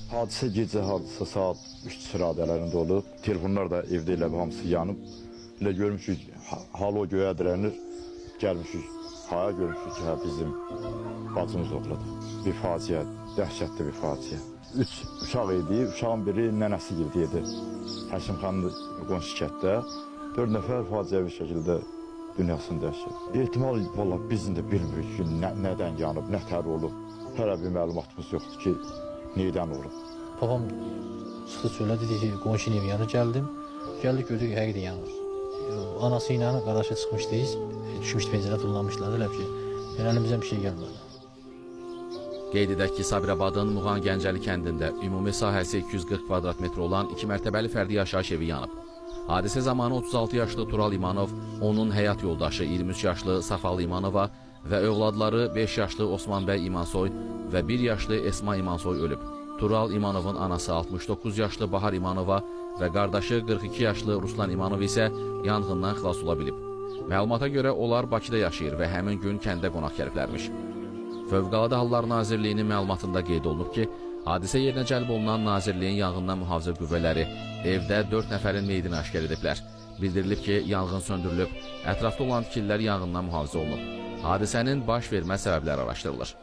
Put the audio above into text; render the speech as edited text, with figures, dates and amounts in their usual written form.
Hadisə gecə hadisə saat 3 radələrində olub. Telefonlar da evdə elə hamısı yanıb. Elə görmüşük, halo göyə dirənir. Gəlmişik, haya görmüşük ki, bizim bacımız oğladı. Bir faciə, dəhşətli bir faciə. 3 uşaq idi, uşağın biri nənəsi idi. Həşimxanın qonşu kənddə 4 nəfər faciəvi şəkildə dünyasını dəyişir. Ehtimal vallahi bizim də bilmirik ki, nədən yanıb, nə tər olub. Hələ bir məlumatımız yoxdur ki, neydən olub. Babam çıxdı çölə, dedi ki, qonşu evi yanır, gəldim. Gəldik, gördük, həqiqətən yanır. Anası ilə qardaşı çıxmışdıyız, düşmüşdü pəncərə tullanmışlardı, elə ki, əlimizdən bir şey gəlmədi. Qeyd edək ki, Sabirabadın Muğan Gəncəli kəndində ümumi sahəsi 240 kvadrat metr olan 2 mərtəbəli fərdi yaşayış evi yanıb. Hadisə zamanı 36 yaşlı Tural İmanov, onun həyat yoldaşı 23 yaşlı Safalı İmanova və övladları 5 yaşlı Osman bəy İmansoy və 1 yaşlı Esma İmansoy ölüb. Tural İmanovun anası 69 yaşlı Bahar İmanova və qardaşı 42 yaşlı Ruslan İmanov isə yanğından xilas ola bilib. Məlumata görə onlar Bakıda yaşayır və həmin gün kəndə qonaq gəliblərmiş. Fövqəladə Hallar Nazirliyinin məlumatında qeyd olunub ki, hadisə yerinə cəlb olunan Nazirliyin yanğından mühafizə qüvvələri evdə 4 nəfərin meyidini aşkar ediblər. Bildirilib ki, yanğın söndürülüb, ətrafda olan tikililər yanğından mühafizə olunub. Hadisənin baş vermə səbəbləri araşdırılır.